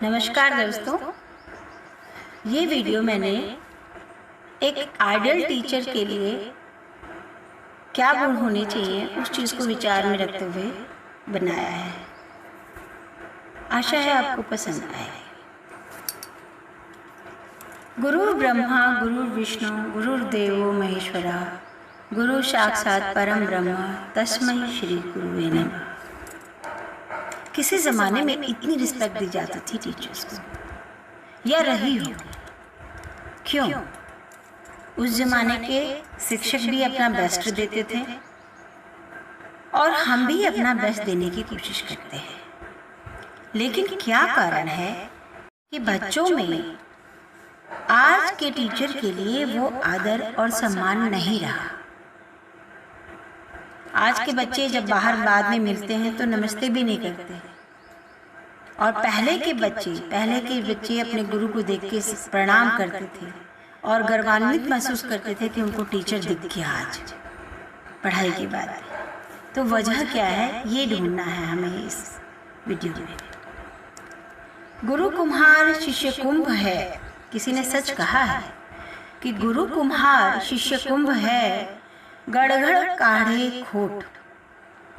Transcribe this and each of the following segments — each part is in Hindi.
नमस्कार दोस्तों, ये वीडियो मैंने एक आइडियल टीचर के लिए क्या गुण होने चाहिए उस चीज़ को विचार में रखते हुए बनाया है। आशा है आपको पसंद आए। गुरु ब्रह्मा गुरु विष्णु गुरुर्देवो महेश्वरा गुरु साक्षात परम ब्रह्म तस्मै श्री गुरुवे नमः। किसी ज़माने में इतनी रिस्पेक्ट दी जाती थी टीचर्स को, या रही होगी। क्यों? उस ज़माने के शिक्षक भी अपना बेस्ट देते थे और हम भी अपना बेस्ट देने की कोशिश करते हैं। लेकिन क्या कारण है कि बच्चों में आज के टीचर के लिए वो आदर और सम्मान नहीं रहा। आज के बच्चे जब बाहर बाद में मिलते हैं तो नमस्ते भी नहीं करते, और पहले के बच्चे अपने गुरु को देख के प्रणाम करते थे और गर्वान्वित महसूस करते थे कि उनको टीचर दिख गया आज पढ़ाई के बाद। तो वजह क्या है, ये ढूंढना है हमें इस वीडियो में। गुरु कुम्हार शिष्य कुंभ है। किसी ने सच कहा है कि गुरु कुम्हार शिष्य कुंभ है, गड़गड़ काढ़े खोट।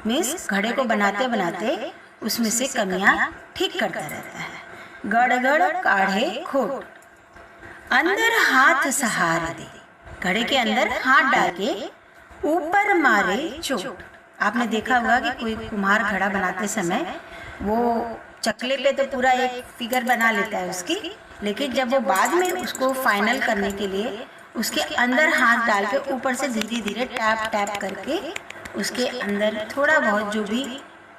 मीन्स घड़े को बनाते बनाते उसमें से कमियां ठीक करता रहता है। गड़गड़ काढ़े खोट, अंदर हाथ सहारा दे। घड़े के अंदर हाथ डाल के ऊपर मारे चोट। आपने देखा होगा कि कोई कुम्हार घड़ा बनाते समय वो चकले पे तो पूरा एक फिगर बना लेता है उसकी, लेकिन जब वो बाद में उसको फाइनल करने के लिए उसके अंदर हाथ डाल के ऊपर से धीरे धीरे टैप टैप करके उसके अंदर थोड़ा बहुत जो भी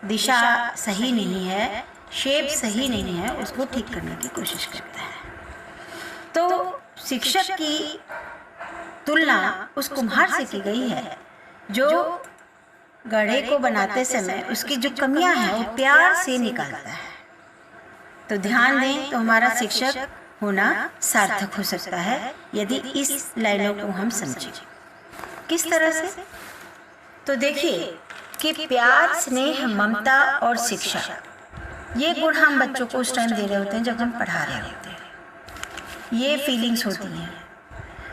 दिशा सही नहीं है, शेप सही नहीं है, उसको ठीक करने की कोशिश करता है। तो शिक्षक की तुलना उस कुम्हार से की गई है जो घड़े को बनाते समय उसकी जो कमियां हैं वो प्यार से निकालता है। तो ध्यान दें, तो हमारा शिक्षक होना सार्थक हो सकता है यदि इस लाइनों को हम समझें। किस तरह से? तो देखिए कि प्यार, स्नेह, ममता और शिक्षा, ये गुण हम बच्चों को उस टाइम दे रहे होते हैं जब हम पढ़ा रहे होते हैं। ये फीलिंग्स होती हैं।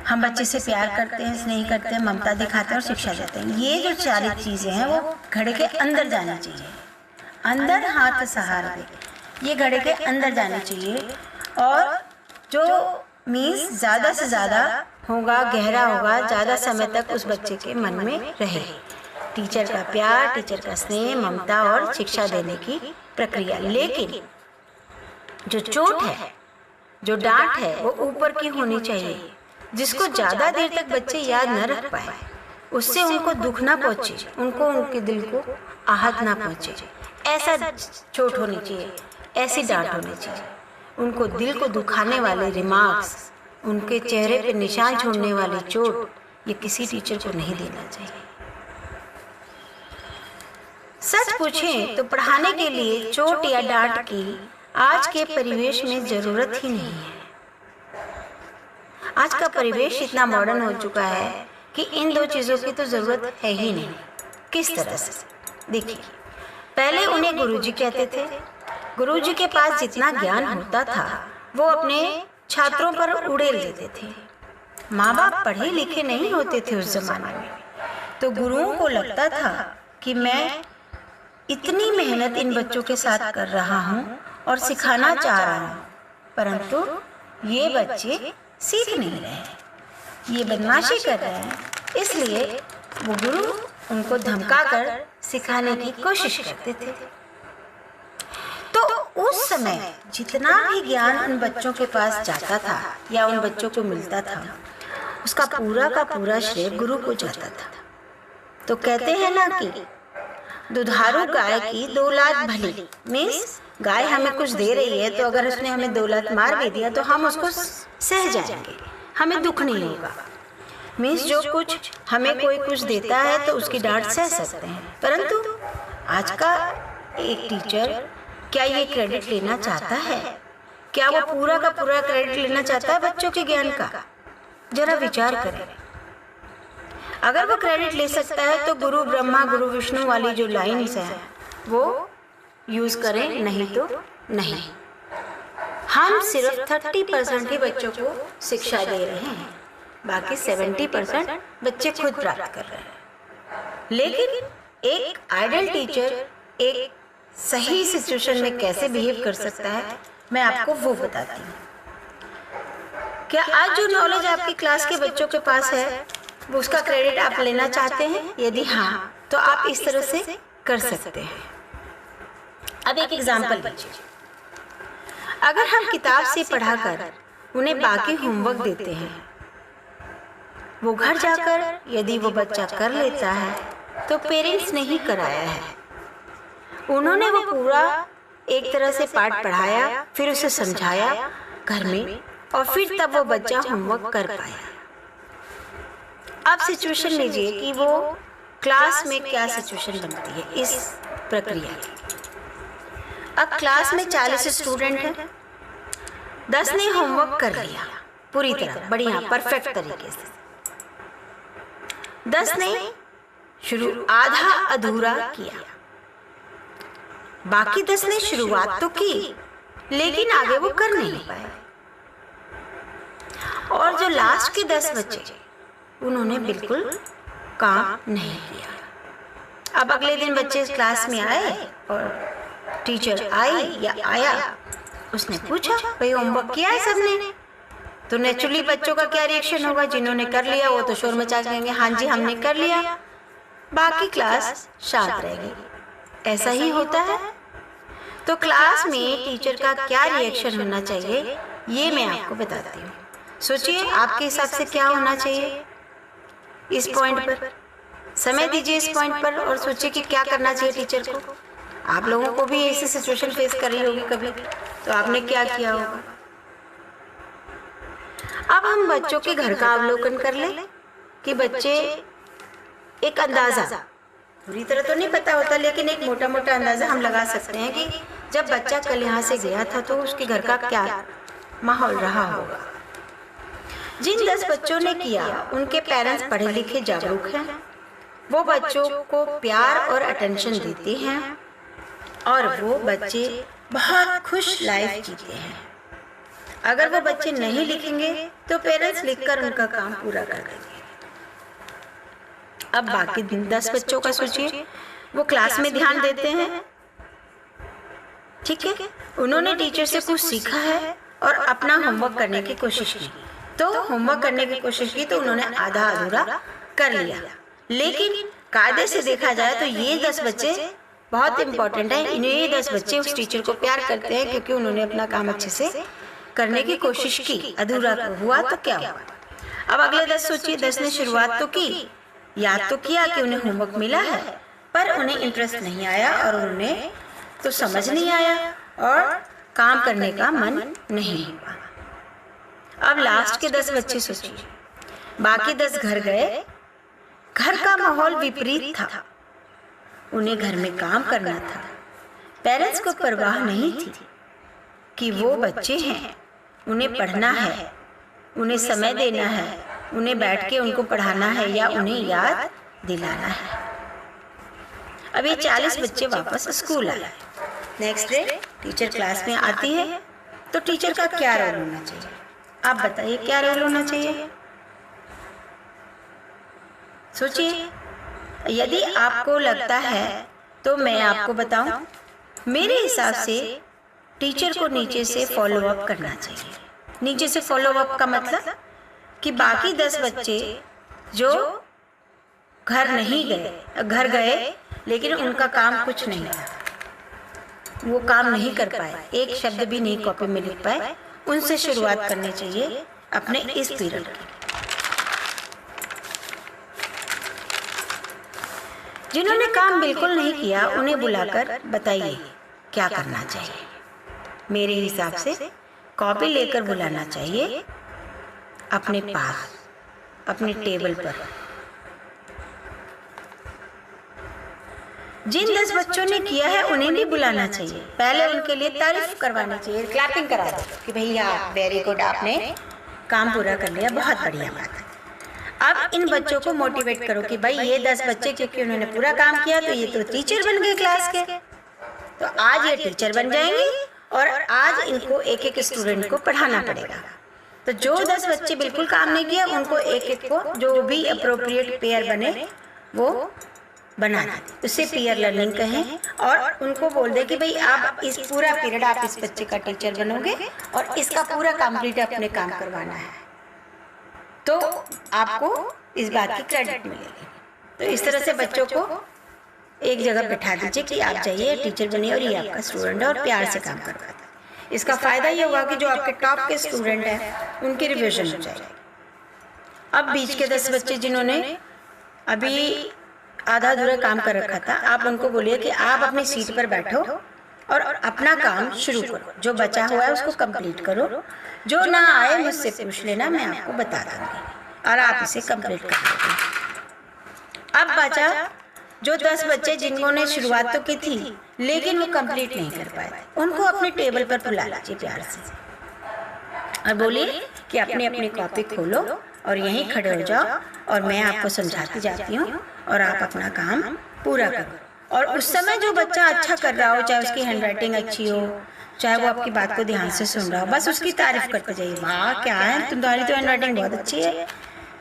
हम बच्चे से प्यार करते हैं, स्नेह करते हैं, ममता दिखाते हैं और शिक्षा देते हैं। ये जो सारी चीज़ें हैं वो घड़े के अंदर जानी चाहिए। अंदर हाथ सहारा दे, ये घड़े के अंदर जाना चाहिए। और जो मीन्स ज़्यादा से ज़्यादा होगा, गहरा होगा, ज़्यादा समय तक उस बच्चे के मन में रहे। टीचर का प्यार, टीचर का स्नेह, ममता और शिक्षा देने की प्रक्रिया। लेकिन जो चोट है, जो डांट है, वो ऊपर की होनी चाहिए, जिसको ज़्यादा देर तक बच्चे याद न रख पाए, उससे उनको दुख ना पहुँचे, उनको उनके दिल को आहत ना पहुँचे। ऐसा चोट होनी चाहिए, ऐसी डांट होनी चाहिए। उनको दिल को दुखाने वाले रिमार्क्स, उनके चेहरे पे निशान छोड़ने वाली चोट, ये किसी टीचर को नहीं देना चाहिए। सच पूछें तो पढ़ाने के लिए चोट या डांट की आज के परिवेश में ज़रूरत ही नहीं है। आज का परिवेश इतना मॉडर्न हो चुका है कि इन दो चीज़ों की तो ज़रूरत है ही नहीं। किस तरह से? देखिए, पहले उन्हें गुरुजी कहते थे। गुरुजी के पास जितना ज्ञान होता था वो अपने छात्रों पर उड़ेल देते थे। माँ बाप पढ़े लिखे नहीं होते थे उस जमाने में, तो गुरुओं को लगता था कि मैं इतनी मेहनत इन बच्चों के साथ कर रहा हूँ और सिखाना चाह रहा हूँ, परंतु ये बच्चे सीख नहीं रहे, ये बदमाशी कर रहे हैं। इसलिए वो गुरु उनको धमकाकर सिखाने की कोशिश करते थे। तो उस समय जितना भी ज्ञान उन बच्चों के पास जाता था या उन बच्चों को मिलता था, उसका पूरा का पूरा श्रेय गुरु को जाता था। तो कहते हैं ना कि दुधारू गाय की दौलत भली। मीन्स गाय हमें कुछ दे रही है, तो अगर उसने हमें दौलत मार भी दिया तो हम उसको सह जाएंगे, हमें दुख नहीं होगा। मीन्स जो कुछ हमें कोई कुछ देता है तो उसकी डांट सह सकते हैं। परंतु आज का एक टीचर क्या ये क्रेडिट लेना चाहता है? क्या वो पूरा का पूरा क्रेडिट लेना चाहता है बच्चों के ज्ञान का? जरा विचार करें। अगर वो क्रेडिट ले सकता है तो गुरु ब्रह्मा गुरु विष्णु वाली जो लाइन्स है वो यूज़ करें, नहीं तो नहीं। हम सिर्फ 30% ही बच्चों को शिक्षा दे रहे हैं, बाकी 70% बच्चे खुद प्राप्त कर रहे हैं। लेकिन एक आइडियल टीचर एक सही सिचुएशन में कैसे बिहेव कर सकता है, मैं आपको वो बताती हूँ। क्या आज जो नॉलेज आपकी क्लास के बच्चों के पास है, वो उसका क्रेडिट आप लेना चाहते हैं? यदि हाँ, तो आप इस तरह से कर सकते हैं। अब एक एग्जाम्पल लीजिए। अगर हम किताब से पढ़ाकर उन्हें बाकी होमवर्क देते हैं, वो घर जाकर यदि वो बच्चा कर लेता है तो पेरेंट्स ने ही कराया है। उन्होंने वो पूरा एक तरह से पाठ पढ़ाया, फिर उसे समझाया घर में, और फिर तब वो बच्चा होमवर्क कर पाया। अब सिचुएशन लीजिए कि वो क्लास में क्या सिचुएशन बनती है इस प्रक्रिया की। अब क्लास में 40 स्टूडेंट हैं, 10 ने होमवर्क कर लिया पूरी तरह, बढ़िया परफेक्ट तरीके से। 10 ने शुरू आधा अधूरा किया, बाकी 10 ने शुरुआत तो की लेकिन आगे वो कर नहीं पाए। और जो लास्ट के 10 बच्चे, उन्होंने बिल्कुल काम नहीं किया। अब अगले दिन बच्चे इस क्लास में आए और टीचर आई या आया, उसने पूछा भाई होमवर्क किया है सबने? तो नेचुरली बच्चों का क्या रिएक्शन होगा? जिन्होंने कर लिया वो तो शोर मचा देंगे, हाँ जी हमने कर लिया, बाकी क्लास शांत रहेगी। ऐसा ही होता है। तो क्लास में टीचर का क्या रिएक्शन होना चाहिए, ये मैं आपको बताती हूँ। सोचिए आपके हिसाब से क्या होना चाहिए इस पॉइंट पर। समय दीजिए इस पॉइंट पर और सोचिए कि क्या करना चाहिए टीचर को। आप लोगों को भी ऐसी सिचुएशन फेस करी होगी कभी, तो आपने क्या किया होगा। अब हम बच्चों के घर का अवलोकन कर लें कि बच्चे एक अंदाजा, पूरी तरह तो नहीं पता होता, लेकिन एक मोटा मोटा अंदाजा हम लगा सकते हैं कि जब बच्चा कल यहाँ से गया था तो उसके घर का क्या माहौल रहा होगा। जिन 10 बच्चों ने किया उनके पेरेंट्स पढ़े लिखे जागरूक हैं, वो बच्चों को प्यार और अटेंशन देते हैं और वो बच्चे बहुत खुश लाइफ जीते हैं। अगर वो बच्चे नहीं लिखेंगे तो पेरेंट्स लिखकर उनका काम पूरा कर देंगे। अब बाकी 10 बच्चों का सोचिए, वो क्लास में ध्यान देते हैं, ठीक है, उन्होंने टीचर से कुछ सीखा है और अपना होमवर्क करने की कोशिश की। तो होमवर्क करने की कोशिश की तो उन्होंने आधा अधूरा कर लिया, लेकिन कायदे से देखा जाए तो ये 10 बच्चे बहुत इंपॉर्टेंट है। इन्हें 10 बच्चे उस टीचर को प्यार करते हैं क्योंकि उन्होंने अपना काम अच्छे से करने की कोशिश की। अधूरा हुआ तो क्या हुआ। अब अगले 10 सोचिए, 10 ने शुरुआत तो की, याद तो किया कि उन्हें होमवर्क मिला है, पर उन्हें इंटरेस्ट नहीं आया और उन्हें तो समझ नहीं आया और काम करने का मन नहीं हुआ। अब लास्ट के 10 बच्चे सोचिए, बाकी 10 घर गए, घर का माहौल विपरीत था, उन्हें घर में काम करना था। पेरेंट्स को परवाह नहीं थी कि वो बच्चे हैं, उन्हें पढ़ना है, उन्हें समय देना है, उन्हें बैठ के उनको पढ़ाना है या उन्हें याद दिलाना है। अब ये 40 बच्चे वापस स्कूल आए। नेक्स्ट डे टीचर क्लास में आती है, तो टीचर का क्या रोल होना चाहिए? आप बताइए क्या रोल होना चाहिए। सोचिए, यदि आपको लगता है तो मैं आपको बताऊं, मेरे हिसाब से टीचर को नीचे से फॉलो अप करना चाहिए। नीचे से फॉलो अप का मतलब कि बाकी 10 बच्चे जो घर नहीं गए, घर गए लेकिन उनका काम कुछ नहीं था, वो काम नहीं कर पाए, एक शब्द भी नहीं कॉपी में लिख पाए, उनसे शुरुआत करनी चाहिए अपने इस पीरियड की। जिन्होंने काम बिल्कुल नहीं किया उन्हें बुलाकर बताइए क्या करना चाहिए। मेरे हिसाब से कॉपी लेकर बुलाना चाहिए अपने पास, अपने टेबल पर। जिन 10 बच्चों ने किया है उन्हें भी बुलाना चाहिए, पहले उनके लिए तारीफ करवानी चाहिए, क्लैपिंग करा दो कि भैया वेरी गुड, आपने काम पूरा कर लिया, बहुत बढ़िया बात है। अब इन बच्चों को मोटिवेट करो कि भाई ये 10 बच्चे क्योंकि उन्होंने पूरा काम किया तो ये तो टीचर बन गए क्लास के, तो आज ये टीचर बन जाएंगे और आज इनको एक एक स्टूडेंट को पढ़ाना पड़ेगा। तो जो 10 बच्चे बिल्कुल काम नहीं किए उनको एक एक को जो भी अप्रोप्रिएट पेयर बने वो बना दें, उसे पीयर लर्निंग कहें। और उनको बोल दे कि भाई आप इस पूरा पीरियड आप इस बच्चे का टीचर बनोगे और इसका पूरा कंप्लीट अपने काम करवाना है, तो आपको इस बात की क्रेडिट मिलेगी। तो इस तरह से बच्चों को एक जगह बैठा दीजिए कि आप जाइए टीचर बनिए और ये आपका स्टूडेंट है और प्यार से काम करवाता है। इसका फ़ायदा ये होगा कि जो आपके टॉप के स्टूडेंट हैं उनकी रिविजन हो जाएगी। अब बीच के 10 बच्चे जिन्होंने अभी आधा अधूरा काम कर रखा था, आप उनको बोलिए कि आप अपनी सीट पर बैठो और अपना काम शुरू करो, जो बचा हुआ है उसको कंप्लीट करो, जो ना आए मुझसे पूछ लेना, मैं आपको बता दूँगी और आप इसे कंप्लीट कर दोगे। अब बचा जो 10 बच्चे जिन्होंने शुरुआत तो की थी लेकिन वो कंप्लीट नहीं कर पाए, उनको अपने टेबल पर बुला लीजिए प्यार से और बोलिए कि अपनी अपनी कॉपी खोलो और यहीं खड़े हो जाओ और मैं आपको समझाती जाती हूँ और आप अपना काम पूरा करो। और उस समय जो बच्चा अच्छा कर रहा हो, चाहे उसकी हैंडराइटिंग अच्छी हो, चाहे वो आपकी बात को ध्यान से सुन रहा हो, बस उसकी तारीफ करते जाइए। वाह क्या है, तुम्हारी तो हैंडराइटिंग बहुत अच्छी है,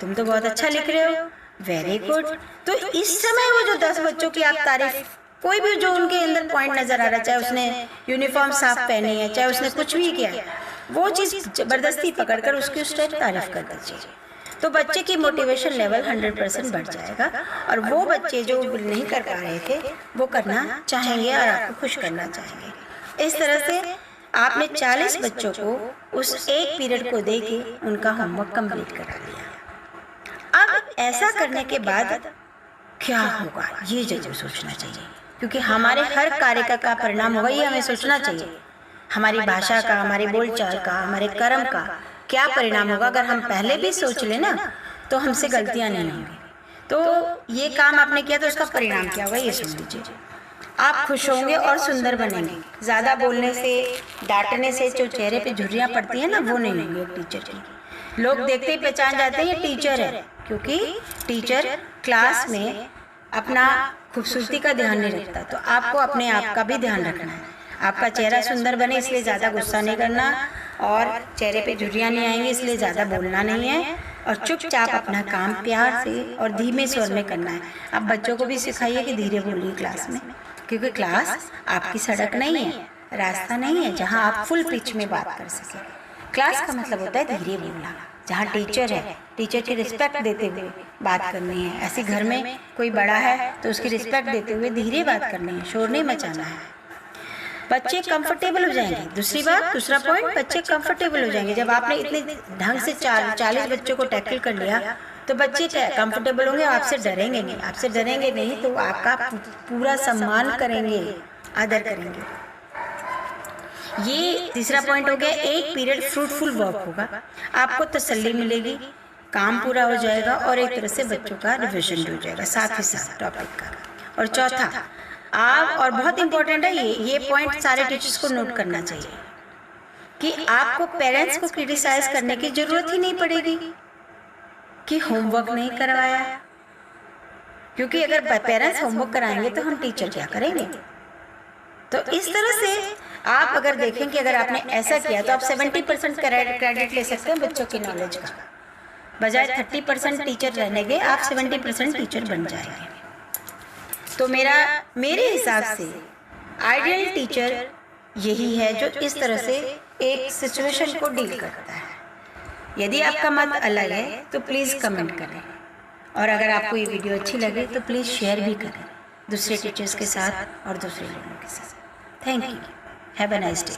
तुम तो बहुत अच्छा लिख रहे हो, वेरी गुड। तो इस समय वो जो 10 बच्चों की आप तारीफ, कोई भी जो उनके अंदर पॉइंट नजर आ रहा है, चाहे उसने यूनिफॉर्म साफ पहनी है, चाहे उसने कुछ भी किया है, वो चीज़ जबरदस्ती पकड़कर उसकी उस टाइप तारीफ कर दीजिए। तो बच्चे की मोटिवेशन लेवल 100% बढ़ जाएगा और वो बच्चे जो नहीं कर पा रहे थे वो करना चाहेंगे और आपको खुश करना चाहेंगे। इस तरह से आपने 40 बच्चों को उस एक पीरियड को दे के उनका होमवर्क कंप्लीट करा लिया। अब ऐसा करने के बाद क्या होगा ये जरूर सोचना चाहिए, क्योंकि हमारे हर कार्य का परिणाम होगा, ये हमें सोचना चाहिए। हमारी भाषा का, हमारी बोलचाल का, हमारे कर्म का क्या परिणाम होगा। अगर हम पहले भी सोच लें ना तो हमसे गलतियां नहीं होंगी। तो ये काम आपने किया तो उसका परिणाम क्या होगा ये सुन लीजिए। आप खुश होंगे और सुंदर बनेंगे। ज़्यादा बोलने से, डांटने से जो चेहरे पे झुर्रियाँ पड़ती हैं ना, वो नहीं होंगी एक टीचर की। लोग देखते ही पहचान जाते हैं ये टीचर है, क्योंकि टीचर क्लास में अपना खूबसूरती का ध्यान नहीं रखता। तो आपको अपने आप का भी ध्यान रखना है। आपका चेहरा सुंदर बने इसलिए ज़्यादा गुस्सा नहीं करना और चेहरे पे झुर्रियाँ नहीं आएंगी इसलिए ज़्यादा बोलना नहीं है और चुपचाप अपना काम प्यार से और धीमे स्वर में करना है। आप बच्चों को भी सिखाइए कि धीरे बोलिए क्लास में, क्योंकि क्लास आपकी सड़क नहीं है, रास्ता नहीं है जहाँ आप फुल पिच में बात कर सकें। क्लास का मतलब होता है धीरे बोलना। जहाँ टीचर है, टीचर की रिस्पेक्ट देते हुए बात करनी है। ऐसे घर में कोई बड़ा है तो उसकी रिस्पेक्ट देते हुए धीरे बात करनी है, शोर नहीं मचाना है। बच्चे कंफर्टेबल हो जाएंगे। दूसरी बात, दूसरा पॉइंट, बच्चे कंफर्टेबल हो जाएंगे। जब आपने इतने ढंग से 40 बच्चों को टैकल कर लिया तो बच्चे कंफर्टेबल होंगे, आपसे डरेंगे नहीं। आपसे डरेंगे नहीं तो आपका पूरा सम्मान करेंगे, आदर करेंगे। ये तीसरा पॉइंट हो गया। एक पीरियड फ्रूटफुल वर्क होगा, आपको तसल्ली मिलेगी, काम पूरा हो जाएगा और एक तरह से बच्चों का रिविजन भी हो जाएगा साथ ही साथ टॉपिक का। और चौथा, आप, और बहुत इंपॉर्टेंट है ये पॉइंट सारे टीचर्स को नोट करना चाहिए कि आपको पेरेंट्स को क्रिटिसाइज करने की जरूरत ही नहीं पड़ेगी कि होमवर्क नहीं करवाया, क्योंकि अगर पेरेंट्स होमवर्क कराएंगे तो हम टीचर क्या करेंगे। तो इस तरह से आप अगर देखें कि अगर आपने ऐसा किया तो आप 70% क्रेडिट ले सकते हैं बच्चों की नॉलेज का, बजाय 30% टीचर रहने के आप 70% टीचर बन जाएंगे। तो मेरे हिसाब से आइडियल टीचर यही है जो इस तरह से एक सिचुएशन को डील करता है। यदि आपका मत अलग है तो प्लीज़ कमेंट करें, और अगर आपको ये वीडियो अच्छी लगे तो प्लीज़ शेयर भी करें दूसरे टीचर्स के साथ और दूसरे लोगों के साथ। Thank you. Have a nice day.